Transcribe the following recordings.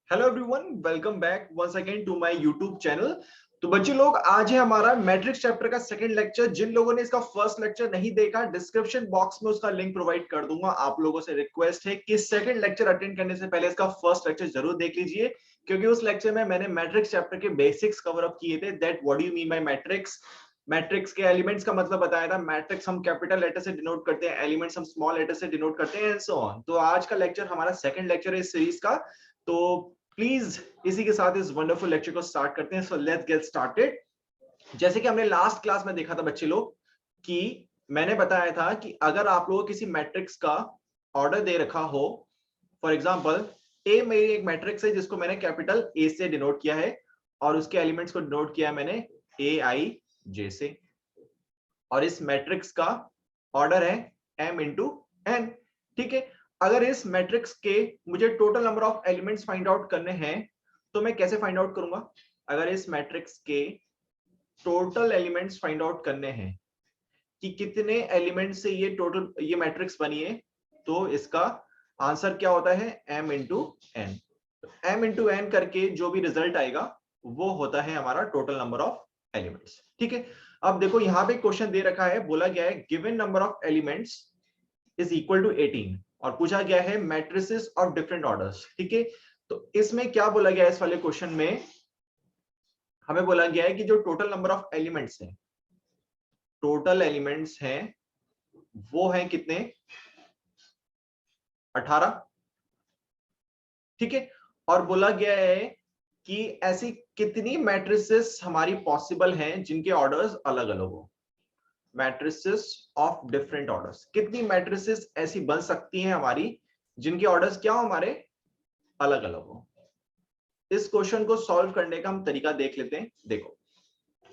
Hello everyone, welcome back once again to my YouTube channel. तो बच्चे लोग, आज है हमारा मैट्रिक्स चैप्टर का सेकंड लेक्चर। जिन लोगों ने इसका फर्स्ट लेक्चर नहीं देखा, डिस्क्रिप्शन बॉक्स में उसका लिंक प्रोवाइड कर दूंगा। आप लोगों से रिक्वेस्ट है कि सेकंड लेक्चर अटेंड करने से पहले इसका फर्स्ट लेक्चर जरूर देख लीजिए, क्योंकि उस लेक्चर में मैंने मैट्रिक्स चैप्टर के बेसिक्स कवर अप किए थे। That what do you mean by matrix, matrix के एलिमेंट्स का मतलब बताया था। मैट्रिक्स हम कैपिटल लेटर से डिनोट करते हैं, एलिमेंट्स हम स्मॉल लेटर से डिनोट करते हैं, एंड सो ऑन। तो आज का लेक्चर हमारा सेकंड लेक्चर है इस सीरीज का। तो प्लीज इसी के साथ इस वंडरफुल लेक्चर को स्टार्ट करते हैं। So let's get started. जैसे कि हमने लास्ट क्लास में देखा था बच्चे लोग, कि मैंने बताया था कि अगर आप लोगों को किसी मैट्रिक्स का ऑर्डर दे रखा हो, फॉर एग्जांपल ए मेरी एक मैट्रिक्स है जिसको मैंने कैपिटल ए से डिनोट किया है, और उसके एलिमेंट्स को डिनोट किया है मैंने ए आई जे से, और इस मैट्रिक्स का ऑर्डर है m इंटू एन। ठीक है, अगर इस मैट्रिक्स के मुझे total number of elements find out करने हैं, तो मैं कैसे फाइंड आउट करूंगा? अगर इस मैट्रिक्स के टोटल एलिमेंट्स फाइंड आउट करने हैं कि कितने एलिमेंट से ये मैट्रिक्स बनी है, तो इसका आंसर क्या होता है? m into n. m into n करके जो भी रिजल्ट आएगा वो होता है हमारा टोटल नंबर ऑफ एलिमेंट्स। ठीक है, अब देखो यहां पे क्वेश्चन दे रखा है, बोला गया है given number of elements is equal to 18, और पूछा गया है मैट्रिसेस ऑफ डिफरेंट ऑर्डर्स। ठीक है, तो इसमें क्या बोला गया है? इस वाले क्वेश्चन में हमें बोला गया है कि जो टोटल नंबर ऑफ एलिमेंट्स हैं, टोटल एलिमेंट्स हैं वो हैं कितने? 18। ठीक है, और बोला गया है कि ऐसी कितनी मैट्रिसेस हमारी पॉसिबल हैं जिनके ऑर्डर्स अलग अलग हो। मैट्रिसेस ऑफ डिफरेंट ऑर्डर्स, कितनी मैट्रिसेस ऐसी बन सकती हैं हमारी जिनके ऑर्डर्स क्या हो? हमारे अलग अलग हो। इस क्वेश्चन को सॉल्व करने का हम तरीका देख लेते हैं। देखो,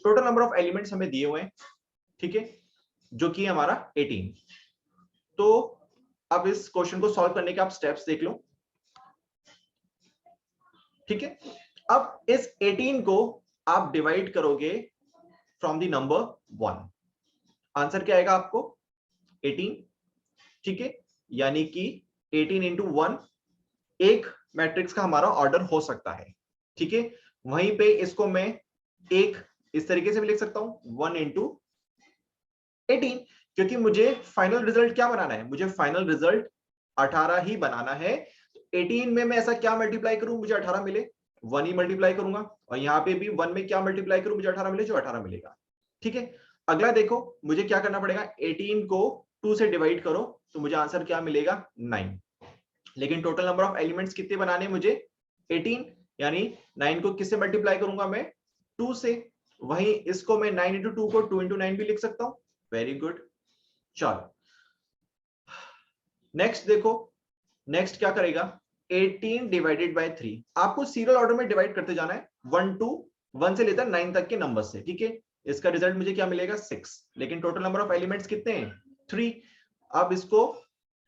टोटल नंबर ऑफ एलिमेंट्स हमें दिए हुए हैं, ठीक है, जो कि हमारा 18। तो अब इस क्वेश्चन को सॉल्व करने के आप स्टेप्स देख लो। ठीक है, अब इस 18 को आप डिवाइड करोगे फ्रॉम द नंबर 1। आंसर क्या आएगा आपको? 18। ठीक है, यानी कि 18 इंटू 1 एक मैट्रिक्स का हमारा ऑर्डर हो सकता है। ठीक है, वहीं पे इसको मैं एक इस तरीके से भी लिख सकता हूं, 1 इंटू 18, क्योंकि मुझे फाइनल रिजल्ट क्या बनाना है? मुझे फाइनल रिजल्ट 18 ही बनाना है। 18 में मैं ऐसा क्या मल्टीप्लाई करूं मुझे 18 मिले? 1 ही मल्टीप्लाई करूंगा, और यहां पे भी 1 में क्या मल्टीप्लाई करूं मुझे 18 मिले? जो 18 मिलेगा। ठीक है, अगला देखो, मुझे क्या करना पड़ेगा? 18 को 2 से डिवाइड करो, तो मुझे आंसर क्या मिलेगा? 9। लेकिन टोटल नंबर ऑफ एलिमेंट्स कितने बनाने हैं मुझे? 18, यानी 9 को किससे मल्टीप्लाई करूंगा मैं? 2 से। वहीं इसको मैं 9 इंटू 2 को 2 इंटू 9 भी लिख सकता हूं। Very good. चलो नेक्स्ट देखो, नेक्स्ट क्या करेगा? 18 डिवाइडेड बाय 3। आपको सीरियल ऑर्डर में डिवाइड करते जाना है, 1 से लेकर 9 तक के नंबर से। ठीक है, इसका रिजल्ट मुझे क्या मिलेगा? 6। लेकिन टोटल नंबर ऑफ एलिमेंट्स कितने हैं? 3। अब इसको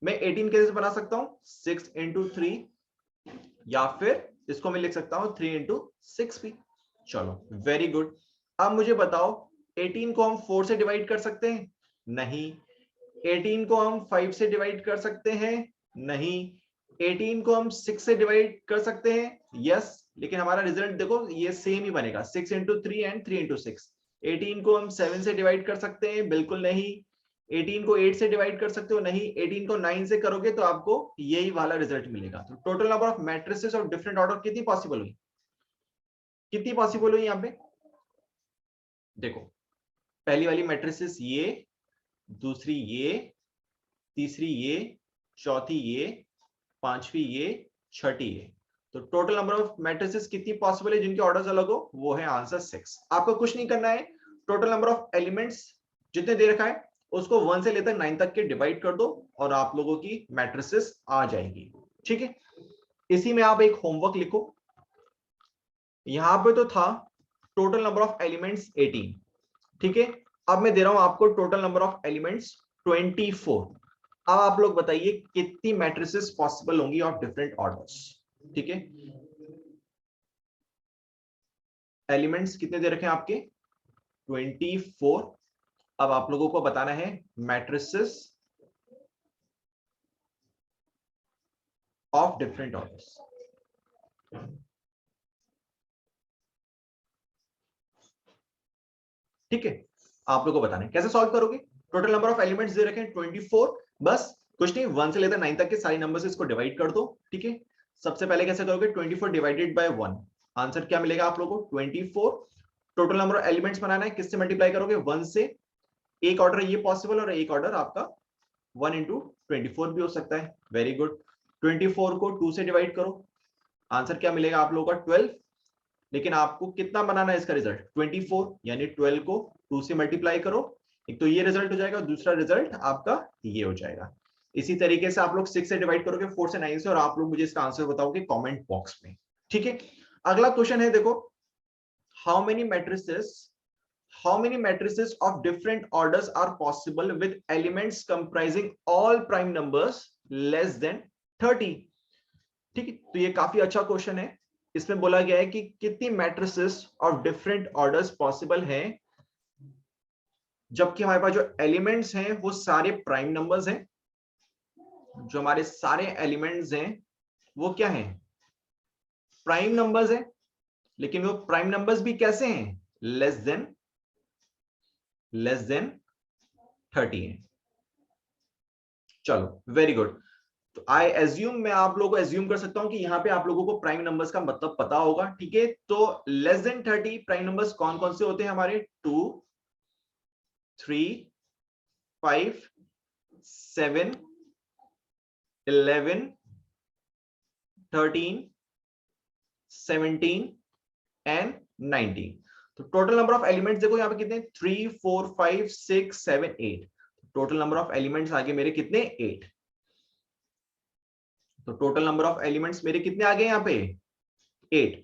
मैं 18 कैसे बना सकता हूं? 6 इंटू 3, या फिर इसको मैं लिख सकता हूं 3 इंटू 6 भी। चलो वेरी गुड। अब मुझे बताओ, 18 को हम 4 से डिवाइड कर सकते हैं? नहीं। 18 को हम 5 से डिवाइड कर सकते हैं? नहीं। 18 को हम 6 से डिवाइड कर सकते हैं? यस। लेकिन हमारा रिजल्ट देखो ये सेम ही बनेगा, 6 इंटू 3 एंड 3 इंटू 6। 18 को हम 7 से डिवाइड कर सकते हैं? बिल्कुल नहीं। 18 को 8 से डिवाइड कर सकते हो? नहीं। 18 को 9 से करोगे तो आपको यही वाला रिजल्ट मिलेगा। तो total number of matrices of different order कितनी पॉसिबल हुई? कितनी पॉसिबल हुई यहाँ पे? देखो, पहली वाली मैट्रिसेस ये, दूसरी ये, तीसरी ये, चौथी ये, पांचवी ये, छठी ये। तो टोटल नंबर ऑफ मैट्रिसेस कितनी पॉसिबल है जिनके ऑर्डर्स अलग हो? वो है आंसर 6। आपको कुछ नहीं करना है, टोटल नंबर ऑफ एलिमेंट्स जितने दे रखा है उसको 1 से लेकर 9 तक के डिवाइड कर दो, और आप लोगों की मैट्रिसेस आ जाएगी। ठीक है, इसी में आप एक होमवर्क लिखो। यहां पे तो था टोटल नंबर ऑफ एलिमेंट्स 18। ठीक है, अब मैं दे रहा हूं आपको टोटल नंबर ऑफ एलिमेंट्स 24। अब आप लोग बताइए कितनी मैट्रिसेस पॉसिबल होंगी ऑफ डिफरेंट ऑर्डर्स। ठीक है, एलिमेंट्स कितने दे रखे हैं आपके? 24। अब आप लोगों को बताना है मैट्रिसेस ऑफ डिफरेंट ऑर्डर्स। ठीक है, आप लोगों को बताना है कैसे सॉल्व करोगे। Total number of elements they रखे हैं 24, बस कुछ नहीं 1 से लेकर 9 तक के सारे नंबर से इसको डिवाइड कर दो। ठीक है, सबसे पहले कैसे करोगे, 24 डिवाइडेड बाय 1, आंसर क्या मिलेगा आप लोगों को 24। टोटल नंबर ऑफ एलिमेंट्स बनाना है, किससे मल्टीप्लाई करोगे 1 से। एक ऑर्डर ये पॉसिबल और एक ऑर्डर आपका 1 इंटू 24 भी हो सकता है। वेरी गुड, 24 को 2 से डिवाइड करो, आंसर क्या मिलेगा आप लोगों का 12। लेकिन आपको कितना बनाना है इसका रिजल्ट 24, यानी 12 को 2 से मल्टीप्लाई करो, एक तो ये रिजल्ट हो जाएगा, दूसरा रिजल्ट आपका ये हो जाएगा। इसी तरीके से आप लोग 6 से डिवाइड करोगे, 4 से 9 से, और आप लोग मुझे इसका आंसर बताओगे कमेंट बॉक्स में। ठीक है, अगला क्वेश्चन है, देखो how many matrices of different orders are possible with elements comprising all prime numbers less than 30। ठीक है, तो ये काफी अच्छा क्वेश्चन है। इसमें बोला गया है कि कितनी matrices of different orders possible हैं जबकि हमारे पास जो एलिमेंट्स हैं वो सारे प्राइम नंबर्स हैं। जो हमारे सारे एलिमेंट्स हैं वो क्या हैं, प्राइम नंबर्स हैं, लेकिन वो प्राइम नंबर्स भी कैसे हैं, लेस देन 30 है। चलो वेरी गुड, तो आई एज्यूम, मैं आप लोगों को एज्यूम कर सकता हूं कि यहां पे आप लोगों को प्राइम नंबर्स का मतलब पता होगा। ठीक है, तो लेस देन 30 प्राइम नंबर्स कौन कौन से होते हैं हमारे, 2, 3, 5, 7, 11, 13, 17 एंड 19। तो टोटल नंबर ऑफ एलिमेंट्स देखो यहाँ पे कितने, 3, 4, 5, 6, 7, 8। टोटल नंबर ऑफ एलिमेंट्स आगे मेरे कितने, 8। तो टोटल नंबर ऑफ एलिमेंट्स मेरे कितने आ गए यहाँ पे, 8।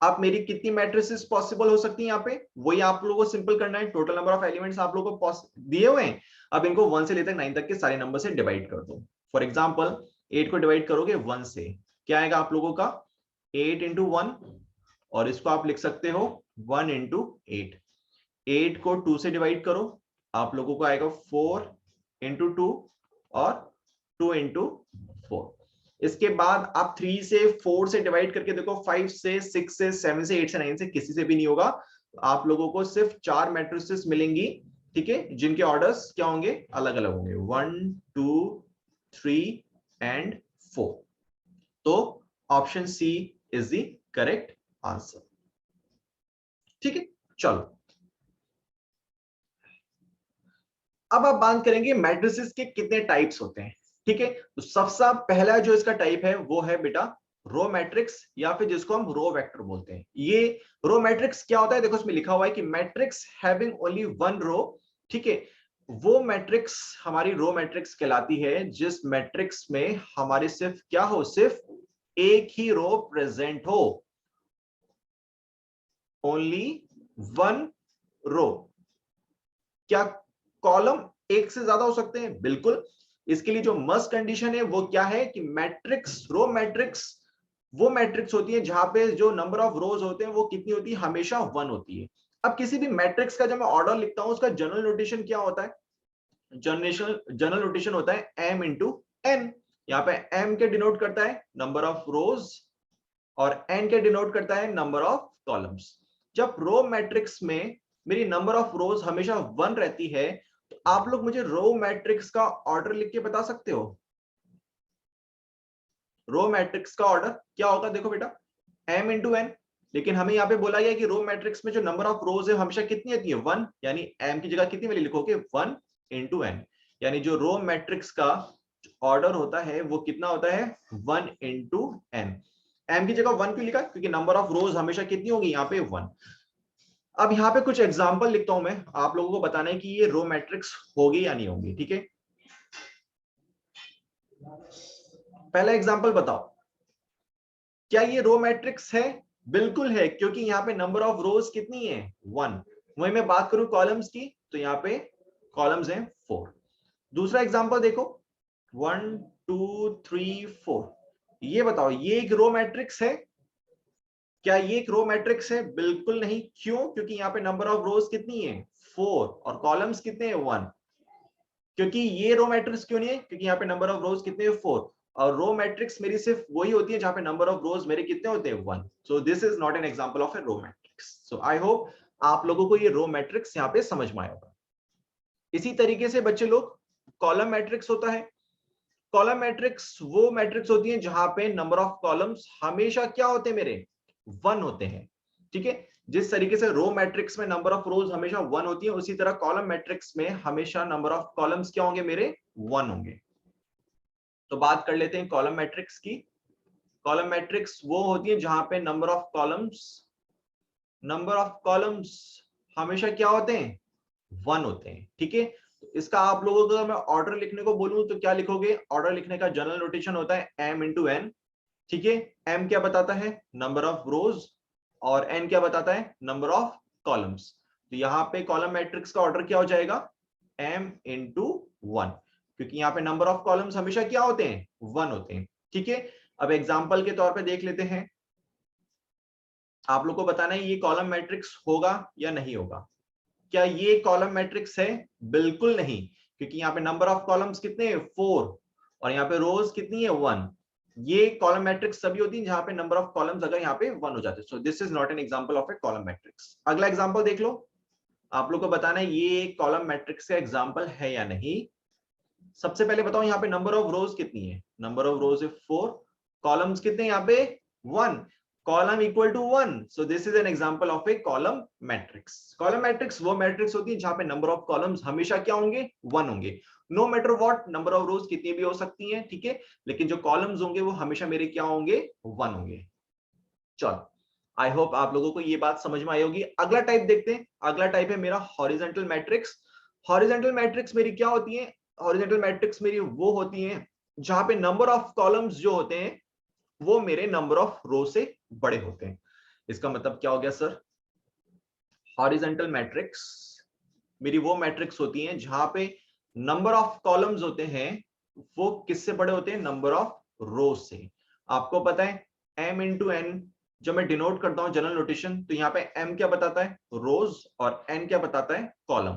अब मेरी कितनी मैट्रिसेस पॉसिबल हो सकती है यहाँ पे, वही आप लोगों को सिंपल करना है। टोटल नंबर ऑफ एलिमेंट्स आप लोगों को दिए हुए हैं, अब इनको 1 से लेकर 9 तक के सारे नंबर से डिवाइड कर दो। फॉर एग्जांपल 8 को डिवाइड करोगे 1 से, क्या आएगा आप लोगों का 8 इंटू 1, और इसको आप लिख सकते हो 1 इंटू 8। 8 को 2 से डिवाइड करो, आप लोगों को आएगा 4 इंटू 2 और 2 इंटू 4। इसके बाद आप 3 से 4 से डिवाइड करके देखो, 5 से 6 से 7 से 8 से 9 से किसी से भी नहीं होगा। आप लोगों को सिर्फ 4 मैट्रिसेस मिलेंगी, ठीक है, जिनके ऑर्डर्स क्या होंगे, अलग अलग होंगे, 1, 2, 3 एंड 4। तो option C is the correct answer. ठीक है, चलो अब आप बात करेंगे मैट्रिसेस के कितने टाइप्स होते हैं। ठीक है, तो सबसे पहला जो इसका टाइप है वो है बेटा रो मैट्रिक्स, या फिर जिसको हम रो वेक्टर बोलते हैं। ये रो मैट्रिक्स क्या होता है, देखो इसमें लिखा हुआ है कि matrix having only one row. ठीक है, वो मैट्रिक्स हमारी रो मैट्रिक्स कहलाती है जिस मैट्रिक्स में हमारे सिर्फ क्या हो, सिर्फ एक ही रो प्रेजेंट हो, ओनली वन रो। क्या कॉलम एक से ज्यादा हो सकते हैं, बिल्कुल। इसके लिए जो मस्ट कंडीशन है वो क्या है कि मैट्रिक्स, रो मैट्रिक्स वो मैट्रिक्स होती है जहां पे जो नंबर ऑफ रोज होते हैं वो कितनी होती है, हमेशा 1 होती है। अब किसी भी मैट्रिक्स का जब मैं ऑर्डर लिखता हूं उसका जनरल नोटेशन क्या होता है, जनरल नोटेशन होता है m इंटू n। यहाँ पे m के डिनोट करता है नंबर ऑफ रोज और n के डिनोट करता है नंबर ऑफ कॉलम्स। जब रो मैट्रिक्स में मेरी नंबर ऑफ रोज हमेशा 1 रहती है, तो आप लोग मुझे रो मैट्रिक्स का ऑर्डर लिख के बता सकते हो, रो मैट्रिक्स का ऑर्डर क्या होगा। देखो बेटा m इंटू n, लेकिन हमें यहाँ पे बोला गया कि रो मैट्रिक्स में जो नंबर ऑफ रोज है हमेशा कितनी होती है, 1, यानी m की जगह कितनी वैल्यू लिखोगे, 1 इंटू n। यानी जो रो मैट्रिक्स का ऑर्डर होता है वो कितना होता है, 1 इंटू n। m की जगह 1 क्यों लिखा, क्योंकि नंबर ऑफ रोज हमेशा कितनी होगी यहाँ पे, 1। अब यहाँ पे कुछ एग्जांपल लिखता हूं मैं, आप लोगों को बताना है कि ये रो मैट्रिक्स होगी या नहीं होगी। ठीक है, पहला एग्जांपल बताओ, क्या ये रो मैट्रिक्स है, बिल्कुल है, क्योंकि यहाँ पे नंबर ऑफ रोज कितनी है, 1। वही मैं बात करूं कॉलम्स की, तो यहाँ पे कॉलम्स हैं 4। दूसरा एग्जांपल देखो 1, 2, 3, 4, ये बताओ ये एक रो मैट्रिक्स है, क्या ये एक रो मैट्रिक्स है, बिल्कुल नहीं। क्यों, क्योंकि यहाँ पे नंबर ऑफ रोज कितनी है, 4, और कॉलम्स कितने हैं, 1। क्योंकि ये रो मैट्रिक्स क्यों नहीं है, क्योंकि यहाँ पे नंबर ऑफ रोज कितने हैं, 4, और रो मैट्रिक्स मेरी सिर्फ वही होती है जहां पे नंबर ऑफ रोज मेरे कितने होते हैं 1. So this is not an example of a row matrix. So I hope आप लोगों को ये रो मैट्रिक्स यहाँ पे समझ में आया होगा. इसी तरीके से बच्चे लोग कॉलम मैट्रिक्स होता है. कॉलम मैट्रिक्स वो मैट्रिक्स होती है जहां पे नंबर ऑफ कॉलम्स हमेशा क्या होते हैं मेरे 1 होते हैं. ठीक है, जिस तरीके से रो मैट्रिक्स में नंबर ऑफ रोज हमेशा 1 होती है, उसी तरह कॉलम मैट्रिक्स में हमेशा नंबर ऑफ कॉलम्स क्या होंगे मेरे 1 होंगे. तो बात कर लेते हैं कॉलम मैट्रिक्स की. कॉलम मैट्रिक्स वो होती है जहां पे नंबर ऑफ कॉलम्स हमेशा क्या होते हैं 1 होते हैं. ठीक है, तो इसका आप लोगों को मैं ऑर्डर लिखने को बोलूं तो क्या लिखोगे? ऑर्डर लिखने का जनरल नोटेशन होता है m इंटू n. ठीक है, m क्या बताता है? नंबर ऑफ रोज, और n क्या बताता है? Number of columns. तो यहाँ पे कॉलम मैट्रिक्स का ऑर्डर क्या हो जाएगा? m इंटू 1, क्योंकि यहाँ पे नंबर ऑफ कॉलम्स हमेशा क्या होते हैं 1 होते हैं. ठीक है, अब एग्जांपल के तौर पे देख लेते हैं. आप लोग को बताना है ये कॉलम मैट्रिक्स होगा या नहीं होगा. क्या ये कॉलम मैट्रिक्स है? बिल्कुल नहीं, क्योंकि यहाँ पे नंबर ऑफ कॉलम्स कितने हैं 4, और यहाँ पे रोज कितनी है 1. ये कॉलम मैट्रिक्स तभी होती है जहां पे नंबर ऑफ कॉलम्स अगर यहाँ पे 1 हो जाते हैं. सो this is not an example of a column matrix. अगला एग्जांपल देख लो. आप लोग को बताना है ये कॉलम मैट्रिक्स का एग्जांपल है या नहीं. सबसे पहले बताओ यहाँ पे नंबर ऑफ रोज कितनी है? नंबर ऑफ रोज है 4, कॉलम्स कितने यहाँ पे 1, column equal to 1. So this is an example of a column matrix. Column matrix वो मैट्रिक्स होती है जहां पे नंबर ऑफ कॉलम्स हमेशा क्या होंगे 1 होंगे. No matter what number of rows कितनी भी हो सकती हैं. ठीक है, लेकिन जो कॉलम्स होंगे वो हमेशा मेरे क्या होंगे 1 होंगे. चलो, आई होप आप लोगों को ये बात समझ में आई होगी. अगला टाइप देखते हैं. अगला टाइप है मेरा हॉरिजॉन्टल मैट्रिक्स. हॉरिजॉन्टल मैट्रिक्स मेरी क्या होती है? हॉरिजॉन्टल मैट्रिक्स मेरी वो होती है जहां पे नंबर ऑफ कॉलम्स जो होते हैं वो मेरे नंबर ऑफ रो से बड़े होते हैं. इसका मतलब क्या हो गया सर? हॉरिजॉन्टल मैट्रिक्स मेरी वो मैट्रिक्स होती हैं जहां पे नंबर ऑफ कॉलम्स होते हैं वो किससे बड़े होते हैं? नंबर ऑफ रो से. आपको पता है m इंटू n जब मैं डिनोट करता हूं जनरल नोटेशन, तो यहाँ पे m क्या बताता है? रोज, और n क्या बताता है? कॉलम.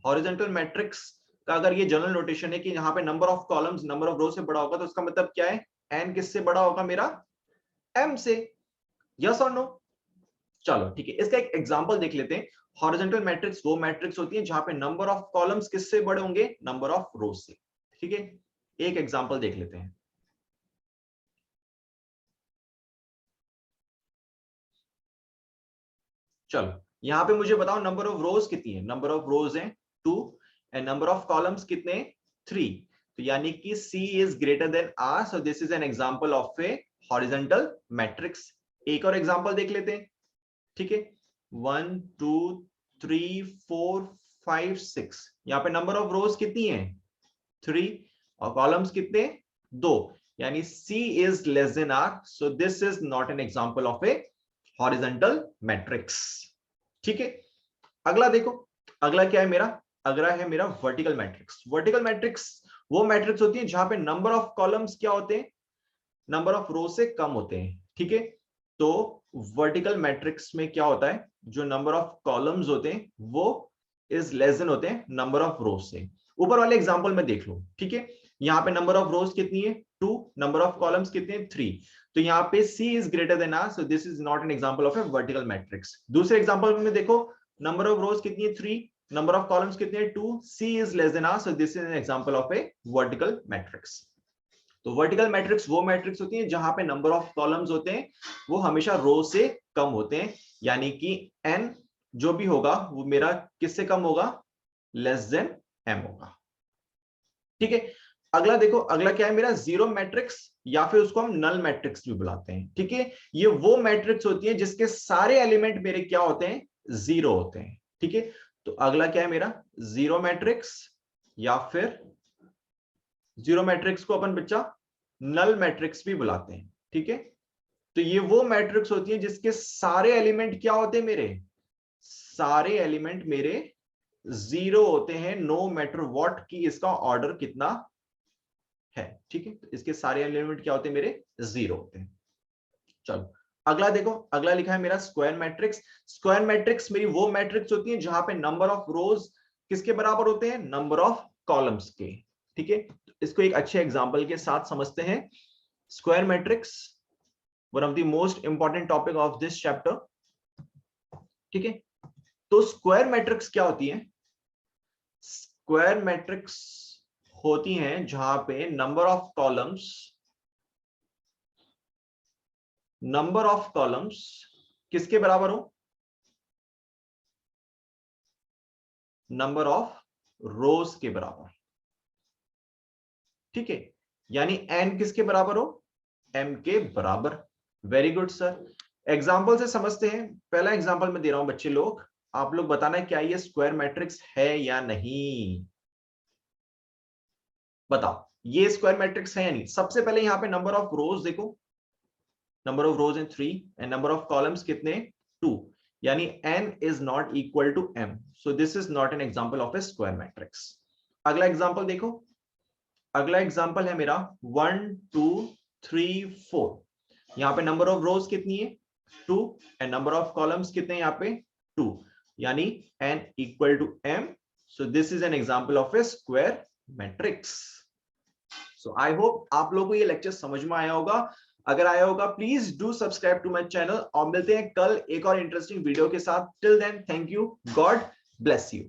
हॉरिजॉन्टल मैट्रिक्स का अगर ये जनरल नोटेशन है कि यहाँ पे number of columns number of row से बड़ा होगा, तो उसका मतलब क्या है? n किससे बड़ा होगा मेरा? m से. यस और नो? चलो ठीक है, इसका एक एग्जांपल देख लेते हैं. हॉरिजॉन्टल मैट्रिक्स वो मैट्रिक्स होती है जहां पे नंबर ऑफ कॉलम्स किससे बड़े होंगे? नंबर ऑफ रोज से. ठीक है, एक एग्जांपल देख लेते हैं. चलो, यहां पे मुझे बताओ नंबर ऑफ रोज कितनी है? नंबर ऑफ रोज है 2, एंड नंबर ऑफ कॉलम्स कितने? 3. तो यानी कि C is greater than R. So this is an example of A horizontal matrix. एक और एग्जांपल देख लेते हैं. ठीक है, 1 2 3 4 5 6. यहाँ पे नंबर ऑफ रोज कितनी है? 3, और कॉलम्स कितने? 2. यानी C is less than R. So this is not an example of A horizontal matrix. ठीक है, अगला देखो. अगला क्या है मेरा? अगला है मेरा वर्टिकल मैट्रिक्स. वर्टिकल मैट्रिक्स वो मैट्रिक्स होती है जहां पे नंबर ऑफ कॉलम्स क्या होते हैं? नंबर ऑफ रो से कम होते हैं. ठीक है, तो वर्टिकल मैट्रिक्स में क्या होता है? जो नंबर ऑफ कॉलम्स होते हैं वो इज लेस देन होते हैं नंबर ऑफ रोज से. ऊपर वाले एग्जांपल में देख लो. ठीक है, यहाँ पे नंबर ऑफ रोज कितनी है? 2, नंबर ऑफ कॉलम्स कितने हैं? 3. तो यहाँ पे C is greater than R. So this is not an example of A vertical matrix. दूसरे एग्जांपल में देखो, नंबर ऑफ रोज कितनी है? 3, नंबर ऑफ कॉलम्स कितने हैं? 2. C is less than R. So this is an example of A vertical matrix. तो vertical matrix वो matrix होती है जहां पे नंबर ऑफ कॉलम्स होते हैं वो हमेशा रो से कम होते हैं. यानी कि n जो भी होगा वो मेरा किससे कम होगा? लेस देन m होगा. ठीक है, अगला देखो. अगला क्या है मेरा? जीरो मैट्रिक्स, या फिर उसको हम नल मैट्रिक्स भी बुलाते हैं. ठीक है, ये वो मैट्रिक्स होती है जिसके सारे एलिमेंट मेरे क्या होते हैं? जीरो होते हैं. ठीक है, तो अगला क्या है मेरा? जीरो मैट्रिक्स, या फिर जीरो मैट्रिक्स को अपन बच्चा नल मैट्रिक्स भी बुलाते हैं. ठीक है, तो ये वो मैट्रिक्स होती है जिसके सारे एलिमेंट क्या होते हैं मेरे? सारे एलिमेंट मेरे जीरो होते हैं, नो मैटर व्हाट की इसका ऑर्डर कितना है. ठीक है, तो इसके सारे एलिमेंट क्या होते हैं मेरे? जीरो होते हैं. चलो, अगला देखो. अगला लिखा है मेरा स्क्वायर मैट्रिक्स. स्क्वायर मैट्रिक्स मेरी वो मैट्रिक्स होती है जहां पे नंबर ऑफ रोज किसके बराबर होते हैं? नंबर ऑफ कॉलम्स के. ठीक है, इसको एक अच्छे एग्जांपल के साथ समझते हैं। Square matrix, one of the most important topic of this chapter. ठीक है, तो स्क्वायर मैट्रिक्स क्या होती है? स्क्वायर मैट्रिक्स होती हैं जहां पे नंबर ऑफ कॉलम्स किसके बराबर हो? नंबर ऑफ रोज के बराबर। ठीक है, यानी n किसके बराबर हो? m के बराबर। वेरी गुड सर, एग्जाम्पल से समझते हैं। पहला एग्जाम्पल मैं दे रहा हूं बच्चे लोग, आप लोग बताना क्या ये स्क्वायर मैट्रिक्स है या नहीं। बताओ ये स्क्वायर मैट्रिक्स है या नहीं। सबसे पहले यहां पे नंबर ऑफ रोज देखो, number of rose in 3 and number of columns कितने? 2, यानी n is not equal to m, so this is not an example of a square matrix। अगला एग्जांपल देखो, अगला एग्जांपल है मेरा 1 2 3 4। यहाँ पे नंबर ऑफ रोज कितनी है? 2 एंड नंबर ऑफ कॉलम्स कितने हैं यहाँ पे? 2, यानी n equal to m, so this is an example of a square matrix। so I hope आप लोगों को ये लेक्चर समझ में आया होगा। अगर आया होगा please do subscribe to my channel, और मिलते हैं कल एक और इंटरेस्टिंग वीडियो के साथ। Till then thank you, God bless you.